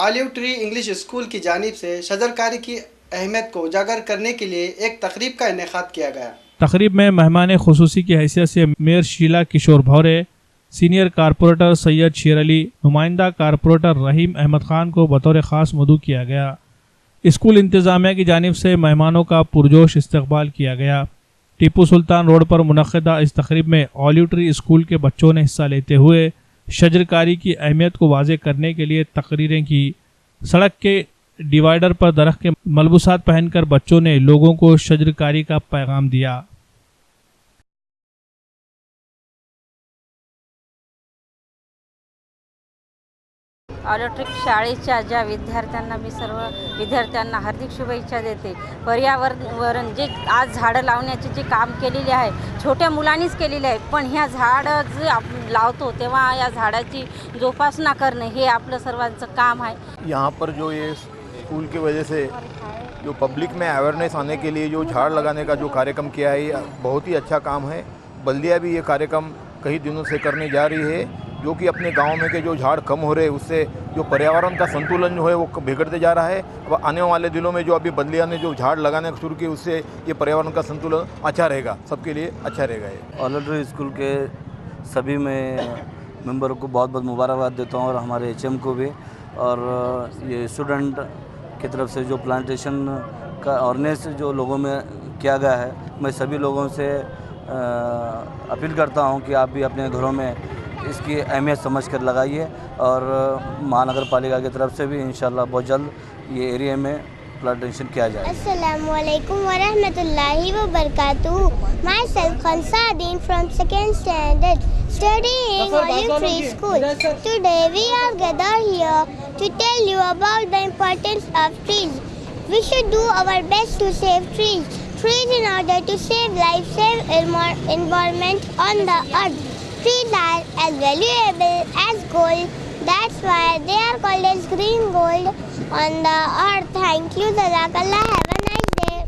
Olive tree English school की जानिब से शजरकारी की अहमियत को उजागर करने के लिए एक तकरीब का इनेकाद किया गया। तकरीब में मेहमान खुसूसी की हैसियत से मेयर शीला किशोर भौरे, सीनियर कारपोरेटर सैयद शेर अली, नुमाइंदा कारपोरेटर रहीम अहमद खान को बतौर ख़ास मदऊ किया गया। स्कूल इंतज़ामिया की जानिब से मेहमानों का पुरजोश इस्तकबाल किया गया। टीपू सुल्तान रोड पर मुनक़्क़िदा इस तकरीब में ऑलिव ट्री स्कूल के बच्चों ने हिस्सा लेते हुए शजरकारी की अहमियत को वाज़ेह करने के लिए तकरीरें की। सड़क के डिवाइडर पर दरख्त के मलबूसात पहनकर बच्चों ने लोगों को शजरकारी का पैगाम दिया। ऑलिव ट्री शाळेच्या ज्या विद्यार्थ्यांना मी सर्व विद्यार्थ्यांना हार्दिक शुभेच्छा देते। पर्यावरण जे आज झाडं लावण्याचे जे काम केलेले आहे छोट्या मुलांनीच केलेले आहे, पण ह्या झाडं जे आपण लावतो तेव्हा या झाडाची जोपासना करणे हे आपलं सर्वांचं काम आहे। यहाँ पर जो ये स्कूल की वजह से जो पब्लिक में अवेयरनेस आने के लिए जो झाड़ लगाने का जो कार्यक्रम किया है ये बहुत ही अच्छा काम है। बल्दिया भी ये कार्यक्रम कई दिनों से करने जा रही है, जो कि अपने गांव में के जो झाड़ कम हो रहे हैं उससे जो पर्यावरण का संतुलन जो है वो बिगड़ते जा रहा है। अब आने वाले दिनों में जो अभी बल्दिया ने जो झाड़ लगाने शुरू किए उससे ये पर्यावरण का संतुलन अच्छा रहेगा, सबके लिए अच्छा रहेगा। ये ऑलिव ट्री स्कूल के सभी मेंबरों को बहुत बहुत मुबारकबाद देता हूँ और हमारे एचएम को भी। और ये स्टूडेंट की तरफ से जो प्लांटेशन का अवेयरनेस जो लोगों में किया गया है, मैं सभी लोगों से अपील करता हूँ कि आप भी अपने घरों में इसकी अहमियत समझकर लगाइए और महानगर पालिका की तरफ से भी इंशाल्लाह बहुत जल्द ये एरिया में प्लांटेशन किया जाए। अस्सलामु अलैकुम व रहमतुल्लाहि व बरकातुहू। Myself Khansadeen from second standard studying Olive Tree School. Today we are gathered here to tell you about the importance of trees. We should do our best to save trees. Trees in order to save life, save environment on the earth. Trees are as valuable as gold. That's why they are called as green gold on the earth. Thank you, Jazakallah. Have a nice day.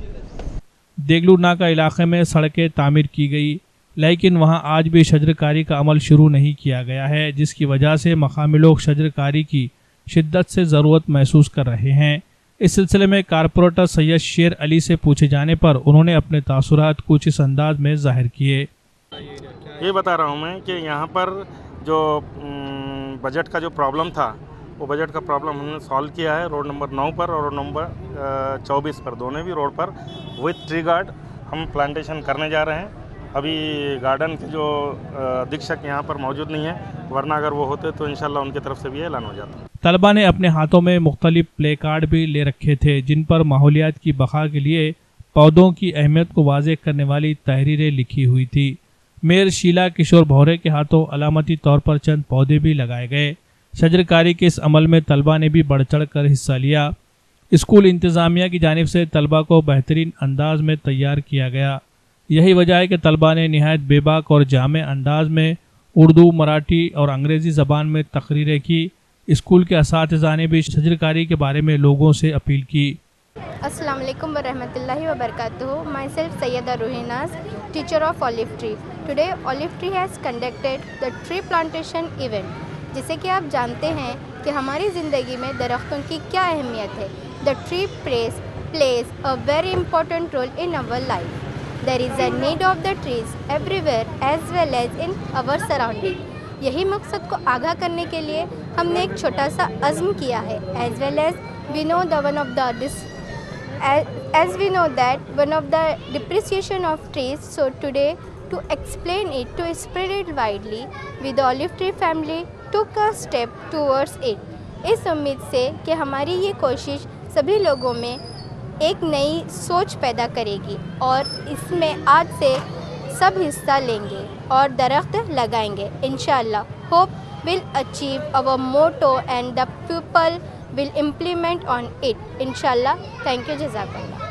Deglur नाका इलाके में सड़कें तामीर की गई, लेकिन वहां आज भी शजरकारी का अमल शुरू नहीं किया गया है, जिसकी वजह से मकामी लोग शजरकारी की शिद्दत से ज़रूरत महसूस कर रहे हैं। इस सिलसिले में कारपोरेटर सैयद शेर अली से पूछे जाने पर उन्होंने अपने तासुरात कुछ इस अंदाज में जाहिर किए। ये बता रहा हूँ मैं कि यहाँ पर जो बजट का जो प्रॉब्लम था वो बजट का प्रॉब्लम हमने सॉल्व किया है। रोड नंबर 9 पर और रोड नंबर 24 पर, दोनों भी रोड पर विथ ट्री गार्ड हम प्लांटेशन करने जा रहे हैं। अभी गार्डन के जो अधीक्षक यहाँ पर मौजूद नहीं है, वरना अगर वो होते तो इंशाल्लाह उनकी तरफ से भी ऐलान हो जाता। तलबा ने अपने हाथों में मुख्तलिफ प्ले कार्ड भी ले रखे थे, जिन पर माहौलियात की बका के लिए पौधों की अहमियत को वाज़ेह करने वाली तहरीरें लिखी हुई थी। मेयर शीला किशोर भौरे के हाथों अलामती तौर पर चंद पौधे भी लगाए गए। शजरकारी के इस अमल में तलबा ने भी बढ़ चढ़ कर हिस्सा लिया। स्कूल इंतज़ामिया की जानिब से तलबा को बेहतरीन अंदाज में तैयार किया गया। यही वजह है कि तलबा ने निहायत बेबाक और जामे अंदाज में उर्दू, मराठी और अंग्रेज़ी ज़बान में तकरीरें की। स्कूल के असातिज़ा ने भी शजरकारी के बारे में लोगों से अपील की। अस्सलाम वालेकुम व रहमतुल्लाहि व बरकातुहू। Myself Syeda Ruhinaz, teacher of Olive Tree. Today Olive Tree has conducted the tree plantation event. जैसे कि आप जानते हैं कि हमारी ज़िंदगी में दरख्तों की क्या अहमियत है। The tree plays a very important role in our life. There is a need of the trees everywhere as well as in our surrounding. यही मकसद को आगाह करने के लिए हमने एक छोटा सा अज़्म किया है। As well as we know that one of the depreciation of trees. So today to explain it, to spread it widely, we the Olive Tree family took a step towards it. इस उम्मीद से कि हमारी ये कोशिश सभी लोगों में एक नई सोच पैदा करेगी और इसमें आज से सब हिस्सा लेंगे और दरख्त लगाएंगे। इंशाअल्लाह hope will achieve our motto and the people will implement on it इंशाअल्लाह। थैंक यू, जज़ाकल्लाह।